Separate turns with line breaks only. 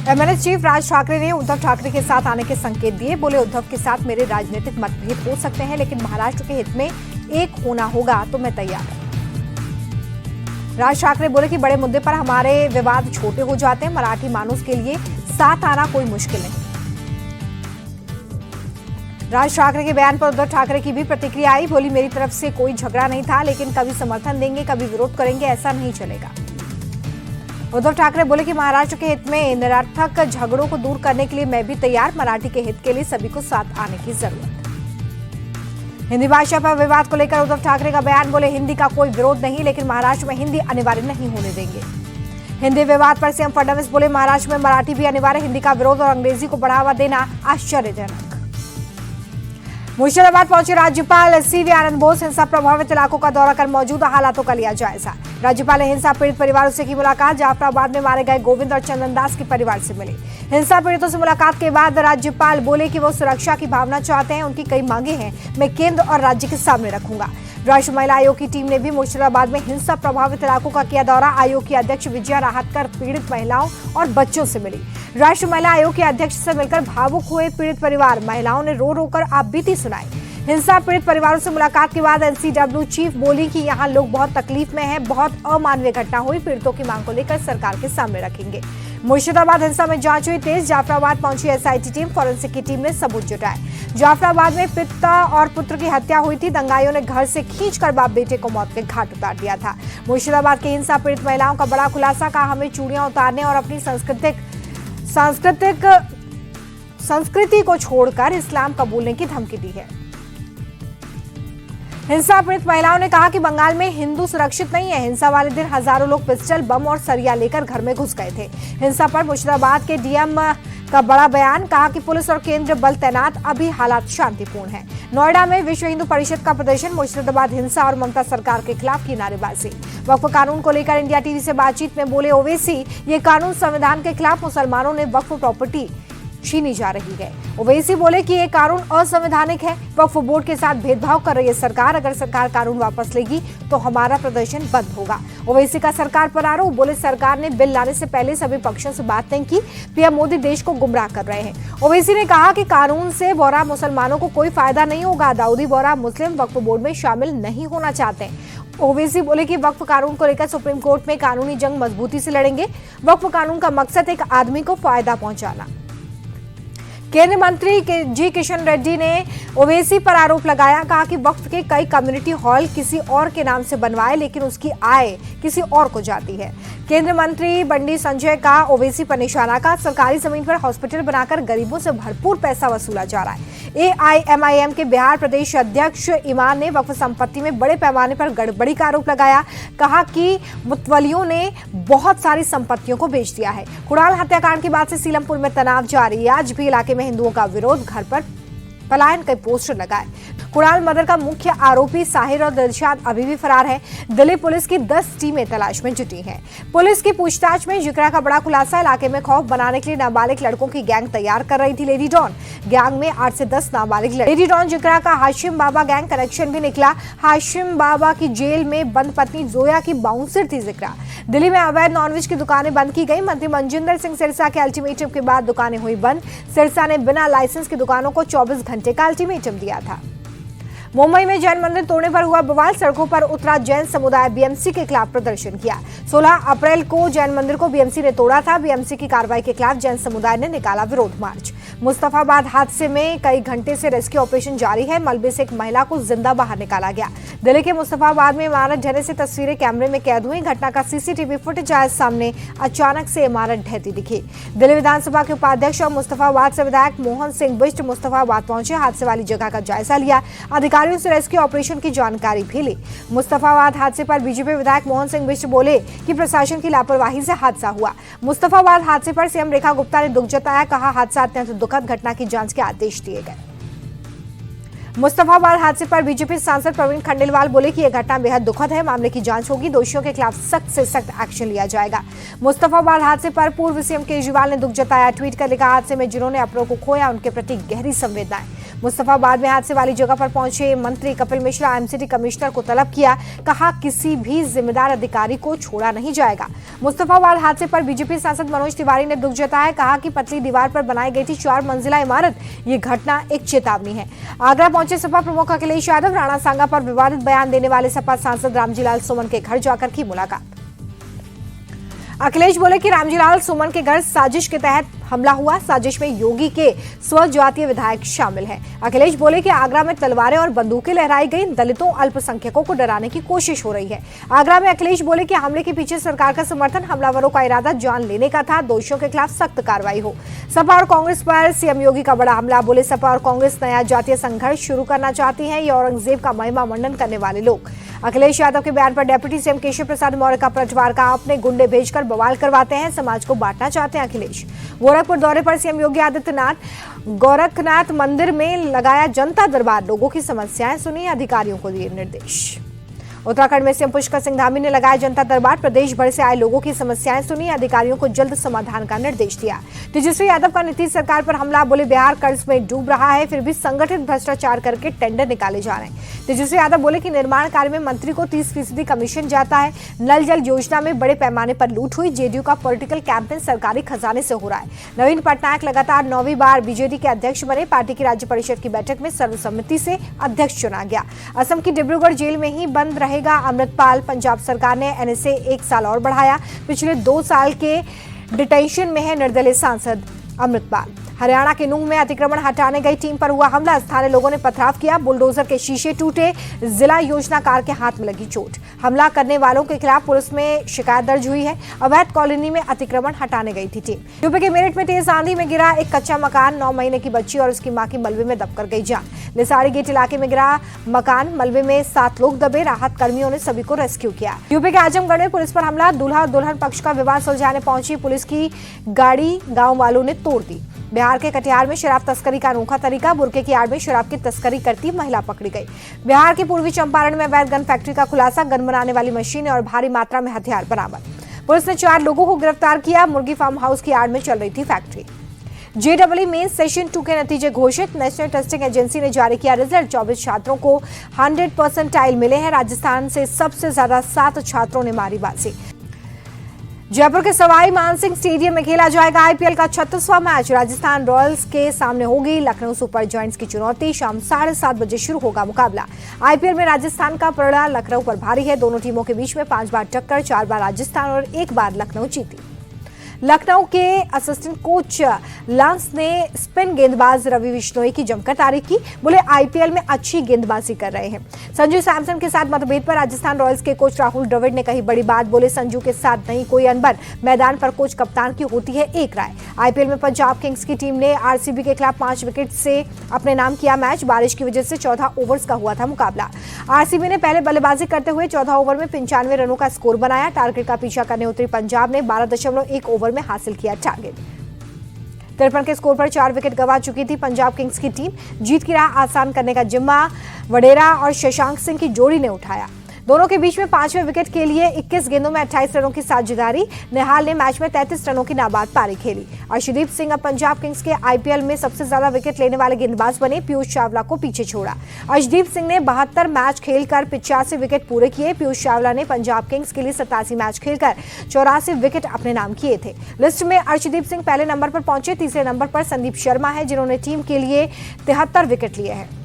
MNS chief Raj Thackeray ने उद्धव ठाकरे के साथ आने के संकेत दिए। बोले, उद्धव के साथ मेरे राजनीतिक मतभेद हो सकते हैं, लेकिन महाराष्ट्र के हित में एक होना होगा तो मैं तैयार हूं। राज ठाकरे बोले कि बड़े मुद्दे पर हमारे विवाद छोटे हो जाते हैं। मराठी मानुस के लिए साथ आना कोई मुश्किल नहीं। राज ठाकरे के बयान पर उद्धव ठाकरे की भी प्रतिक्रिया आई। बोली, मेरी तरफ से कोई झगड़ा नहीं था, लेकिन कभी समर्थन देंगे, कभी विरोध करेंगे, ऐसा नहीं चलेगा। उद्धव ठाकरे बोले कि महाराष्ट्र के हित में निरर्थक झगड़ों को दूर करने के लिए मैं भी तैयार। मराठी के हित के लिए सभी को साथ आने की जरूरत। हिंदी भाषा पर विवाद को लेकर उद्धव ठाकरे का बयान। बोले, हिंदी का कोई विरोध नहीं, लेकिन महाराष्ट्र में हिंदी अनिवार्य नहीं होने देंगे। हिंदी विवाद पर सीएम फडणवीस बोले, महाराष्ट्र में मराठी भी अनिवार्य। हिंदी का विरोध और अंग्रेजी को बढ़ावा देना आश्चर्यजनक। मुर्शिदाबाद पहुंचे राज्यपाल सीवी आनंद बोस। हिंसा प्रभावित इलाकों का दौरा कर मौजूदा हालातों का लिया जायजा। राज्यपाल ने हिंसा पीड़ित परिवारों से की मुलाकात। जाफराबाद में मारे गए गोविंद और चंदन दास के परिवार से मिले। हिंसा पीड़ितों से मुलाकात के बाद राज्यपाल बोले कि वो सुरक्षा की भावना चाहते हैं। उनकी कई मांगे हैं, मैं केंद्र और राज्य के सामने रखूंगा। राष्ट्रीय महिला आयोग की टीम ने भी मुर्शिदाबाद में हिंसा प्रभावित इलाकों का किया दौरा। आयोग की अध्यक्ष विजया राहतकर पीड़ित महिलाओं और बच्चों से मिली। राष्ट्रीय महिला आयोग के अध्यक्ष से मिलकर भावुक हुए पीड़ित परिवार। महिलाओं ने रो रो कर आपबीती सुनाई। हिंसा पीड़ित परिवारों से मुलाकात के बाद एनसीडब्ल्यू चीफ बोली कि यहाँ लोग बहुत तकलीफ में हैं, बहुत अमानवीय घटना हुई। पीड़ितों की मांग को लेकर सरकार के सामने रखेंगे। मुर्शिदाबाद हिंसा में जांच हुई तेज। जाफराबाद पहुंची एसआईटी टीम। फॉरेंसिक की टीम ने सबूत जुटाए। जाफराबाद में पिता और पुत्र की हत्या हुई थी। दंगाइयों ने घर से खींचकर बाप बेटे को मौत के घाट उतार दिया था। मुर्शिदाबाद की हिंसा पीड़ित महिलाओं का बड़ा खुलासा। कहा, हमें चूड़ियां उतारने और अपनी संस्कृति को छोड़कर इस्लाम कबूलने की धमकी दी है। हिंसा पीड़ित महिलाओं ने कहा कि बंगाल में हिंदू सुरक्षित नहीं है। हिंसा वाले दिन हजारों लोग पिस्टल, बम और सरिया लेकर घर में घुस गए थे। हिंसा पर मुर्शिदाबाद के डीएम का बड़ा बयान। कहा कि पुलिस और केंद्र बल तैनात, अभी हालात शांतिपूर्ण हैं। नोएडा में विश्व हिंदू परिषद का प्रदर्शन। मुर्शिदाबाद हिंसा और ममता सरकार के खिलाफ की नारेबाजी। वक्फ कानून को लेकर इंडिया टीवी से बातचीत में बोले ओवैसी, ये कानून संविधान के खिलाफ। मुसलमानों ने वक्फ प्रॉपर्टी छीनी जा रही है। ओवैसी बोले कि ये कानून असंवैधानिक है। वक्फ बोर्ड के साथ भेदभाव कर रही है सरकार। अगर सरकार कानून वापस लेगी तो हमारा प्रदर्शन बंद होगा। ओवैसी का सरकार पर आरोप। बोले, सरकार ने बिल लाने से पहले सभी पक्षों से बात नहीं की। पीएम मोदी देश को गुमराह कर रहे हैं। ओवैसी ने कहा कि कानून से बोहरा मुसलमानों को कोई फायदा नहीं होगा। दाऊदी बोहरा मुस्लिम वक्फ बोर्ड में शामिल नहीं होना चाहते। ओवैसी बोले कि वक्फ कानून को लेकर सुप्रीम कोर्ट में कानूनी जंग मजबूती से लड़ेंगे। वक्फ कानून का मकसद एक आदमी को फायदा पहुंचाना। केंद्रीय मंत्री जी किशन रेड्डी ने ओवैसी पर आरोप लगाया। कहा कि वक्फ के कई कम्युनिटी हॉल किसी और के नाम से बनवाए, लेकिन उसकी आय किसी और को जाती है। केंद्रीय मंत्री बंडी संजय का ओवैसी पर निशाना। का सरकारी जमीन पर हॉस्पिटल बनाकर गरीबों से भरपूर पैसा वसूला जा रहा है। एआईएमआईएम के बिहार प्रदेश अध्यक्ष ईमान ने वक्फ संपत्ति में बड़े पैमाने पर गड़बड़ी का आरोप लगाया। कहा कि मुतवलियों ने बहुत सारी संपत्तियों को बेच दिया है। कुड़ाल हत्याकांड के बाद से सीलमपुर में तनाव जारी है। आज भी इलाके में हिंदुओं का विरोध। घर पर पलायन के पोस्टर लगाए। कुड़ाल मर्डर का मुख्य आरोपी साहिर और दिलशाद अभी भी फरार है। दिल्ली पुलिस की 10 टीमें तलाश में जुटी हैं। पुलिस की पूछताछ में जिक्रा का बड़ा खुलासा। इलाके में खौफ बनाने के लिए नाबालिग लड़कों की गैंग तैयार कर रही थी लेडी डॉन। गैंग में 8 से 10 नाबालिग लेडी डॉन जिक्रा का हाशिम बाबा गैंग कनेक्शन भी निकला। हाशिम बाबा की जेल में बंद पत्नी जोया की बाउंसर थी जिक्रा। दिल्ली में अवैध नॉनवेज की दुकानें बंद की गई। मंत्री मनजिंदर सिंह सिरसा के अल्टीमेटम के बाद दुकानें हुई बंद। सिरसा ने बिना लाइसेंस की दुकानों को 24 घंटे का अल्टीमेटम दिया था। मुंबई में जैन मंदिर तोड़ने पर हुआ बवाल। सड़कों पर उतरा जैन समुदाय। बीएमसी के खिलाफ प्रदर्शन किया। 16 अप्रैल को जैन मंदिर को बीएमसी ने तोड़ा था। बीएमसी की कार्रवाई के खिलाफ जैन समुदाय ने निकाला विरोध मार्च। मुस्तफाबाद हादसे में कई घंटे से रेस्क्यू ऑपरेशन जारी है। मलबे से एक महिला को जिंदा बाहर निकाला गया। दिल्ली के मुस्तफाबाद में इमारत ढहने से तस्वीरें कैमरे में कैद हुई। घटना का सीसीटीवी फुटेज आया सामने। अचानक से इमारत ढहती दिखी। दिल्ली विधानसभा के उपाध्यक्ष और मुस्तफाबाद से विधायक मोहन सिंह बिष्ट मुस्तफाबाद पहुंचे। हादसे वाली जगह का जायजा लिया। अधिकारियों से रेस्क्यू ऑपरेशन की जानकारी भी ली। मुस्तफाबाद हादसे पर बीजेपी विधायक मोहन सिंह बिष्ट बोले कि प्रशासन की लापरवाही से हादसा हुआ। मुस्तफाबाद हादसे पर सीएम रेखा गुप्ता ने दुख जताया। कहा, हादसा अत्यंत दुखद। घटना की जांच के आदेश दिए गए। मुस्तफाबाद हादसे पर बीजेपी सांसद प्रवीण खंडेलवाल बोले कि यह घटना बेहद दुखद है। मामले की जांच होगी। दोषियों के खिलाफ सख्त से सख्त एक्शन लिया जाएगा। मुस्तफाबाद हादसे पर पूर्व सीएम केजरीवाल ने दुख जताया। ट्वीट कर लिखा, हादसे में जिन्होंने अपनों को खोया उनके प्रति गहरी संवेदनाएं। मुस्तफाबाद में हादसे वाली जगह पर पहुंचे मंत्री कपिल मिश्रा एमसीडी कमिश्नर को तलब किया, कहा किसी भी जिम्मेदार अधिकारी को छोड़ा नहीं जाएगा। मुस्तफाबाद हादसे पर बीजेपी सांसद मनोज तिवारी ने दुख जताया, कहा कि पतली दीवार पर बनाई गई थी 4 मंजिला इमारत, ये घटना एक चेतावनी है। आगरा पहुंचे सपा प्रमुख अखिलेश यादव, राणा सांगा पर विवादित बयान देने वाले सपा सांसद रामजीलाल सुमन के घर जाकर की मुलाकात। अखिलेश बोले कि रामजीलाल सुमन के घर साजिश के तहत हमला हुआ, साजिश में योगी के स्वजातीय विधायक शामिल हैं। अखिलेश बोले कि आगरा में तलवारें और बंदूकें लहराई गई, दलितों अल्पसंख्यकों को डराने की कोशिश हो रही है। आगरा में अखिलेश बोले कि हमले के पीछे सरकार का समर्थन, हमलावरों का इरादा जान लेने का था, दोषियों के खिलाफ सख्त कार्रवाई हो। सपा और कांग्रेस पर सीएम योगी का बड़ा हमला, बोले सपा और कांग्रेस नया जातीय संघर्ष शुरू करना चाहती है, ये औरंगजेब का महिमा मंडन करने वाले लोग। अखिलेश यादव के बयान पर डिप्टी सीएम केशव प्रसाद मौर्य का पलटवार, का अपने गुंडे भेजकर बवाल करवाते हैं, समाज को बांटना चाहते हैं अखिलेश। गोरखपुर दौरे पर सीएम योगी आदित्यनाथ, गोरखनाथ मंदिर में लगाया जनता दरबार, लोगों की समस्याएं सुनी, अधिकारियों को दिए निर्देश। उत्तराखंड में सीएम पुष्कर सिंह धामी ने लगाया जनता दरबार, प्रदेश भर से आए लोगों की समस्याएं सुनी, अधिकारियों को जल्द समाधान का निर्देश दिया। तेजस्वी यादव का नीतीश सरकार पर हमला, बोले बिहार कर्ज में डूब रहा है, फिर भी संगठित भ्रष्टाचार करके टेंडर निकाले जा रहे हैं। तेजस्वी यादव बोले कि निर्माण कार्य में मंत्री को 30% कमीशन जाता है, नल जल योजना में बड़े पैमाने पर लूट हुई, जेडीयू का पॉलिटिकल कैंपेन सरकारी खजाने से हो रहा है। नवीन पटनायक लगातार 9वीं बार बीजेडी के अध्यक्ष बने, पार्टी की राज्य परिषद की बैठक में सर्वसम्मति से अध्यक्ष चुना गया। असम की डिब्रूगढ़ जेल में ही बंद रहेगा अमृतपाल, पंजाब सरकार ने एनएसए 1 साल और बढ़ाया, पिछले 2 साल के डिटेंशन में है निर्दलीय सांसद अमृतपाल। हरियाणा के नूंह में अतिक्रमण हटाने गई टीम पर हुआ हमला, स्थानीय लोगों ने पथराव किया, बुलडोजर के शीशे टूटे, जिला योजनाकार के हाथ में लगी चोट। हमला करने वालों के खिलाफ पुलिस में शिकायत दर्ज हुई है। अवैध कॉलोनी में अतिक्रमण हटाने गई थी टीम। यूपी के मेरठ में तेज आंधी में गिरा एक कच्चा मकान, 9 महीने की बच्ची और उसकी मां की मलबे में दबकर गई जान। लिसाड़ी गेट इलाके में गिरा मकान, मलबे में 7 लोग दबे, राहत कर्मियों ने सभी को रेस्क्यू किया। यूपी के आजमगढ़ में पुलिस पर हमला, दूल्हा और दुल्हन पक्ष का विवाद सुलझाने पहुंची पुलिस की गाड़ी गांव वालों ने तोड़ दी। बिहार के कटिहार में शराब तस्करी का अनोखा तरीका, बुरके की आड़ में शराब की तस्करी करती महिला पकड़ी गई। बिहार के पूर्वी चंपारण में अवैध गन फैक्ट्री का खुलासा, गन बनाने वाली मशीनें और भारी मात्रा में हथियार बरामद। पुलिस ने 4 लोगों को गिरफ्तार किया, मुर्गी फार्म हाउस की आड़ में चल रही थी फैक्ट्री। जेईई मेन सेशन 2 के नतीजे घोषित, नेशनल टेस्टिंग एजेंसी ने जारी किया रिजल्ट, 24 छात्रों को 100% मिले हैं। राजस्थान से सबसे ज्यादा 7 छात्रों ने मारी बाजी। जयपुर के सवाई मानसिंह स्टेडियम में खेला जाएगा आईपीएल का 36वां मैच, राजस्थान रॉयल्स के सामने होगी लखनऊ सुपर जायंट्स की चुनौती। शाम 7:30 बजे शुरू होगा मुकाबला। आईपीएल में राजस्थान का पलड़ा लखनऊ पर भारी है, दोनों टीमों के बीच में 5 बार टक्कर, 4 बार राजस्थान और 1 बार लखनऊ जीती। लखनऊ के असिस्टेंट कोच लांस ने स्पिन गेंदबाज रवि बिश्नोई की जमकर तारीफ की, बोले आईपीएल में अच्छी गेंदबाजी कर रहे हैं। संजू सैमसन के साथ मतभेद पर राजस्थान रॉयल्स के कोच राहुल द्रविड़ ने कही बड़ी बात, बोले संजू के साथ नहीं कोई अनबन, मैदान पर कोच कप्तान की होती है एक राय। आईपीएल में पंजाब किंग्स की टीम ने आरसीबी के खिलाफ 5 विकेट से अपने नाम किया मैच, बारिश की वजह से 14 ओवर्स का हुआ था मुकाबला। आरसीबी ने पहले बल्लेबाजी करते हुए 14 ओवर में 95 रनों का स्कोर बनाया। टारगेट का पीछा करने उतरी पंजाब ने 12.1 ओवर में हासिल किया टारगेट। 53 के स्कोर पर 4 विकेट गंवा चुकी थी पंजाब किंग्स की टीम। जीत की राह आसान करने का जिम्मा वडेरा और शशांक सिंह की जोड़ी ने उठाया। दोनों के बीच में 5वें विकेट के लिए 21 गेंदों में 28 रनों की साझेदारी। निहाल ने मैच में 33 रनों की नाबाद पारी खेली। अर्शदीप सिंह अब पंजाब किंग्स के आईपीएल में सबसे ज्यादा विकेट लेने वाले गेंदबाज बने, पीयूष चावला को पीछे छोड़ा। अर्शदीप सिंह ने 72 मैच खेलकर 85 विकेट पूरे किए। पीयूष चावला ने पंजाब किंग्स के लिए 87 मैच खेलकर 84 विकेट अपने नाम किए थे। लिस्ट में अर्शदीप सिंह पहले नंबर पर पहुंचे, तीसरे नंबर पर संदीप शर्मा है जिन्होंने टीम के लिए 73 विकेट लिए हैं।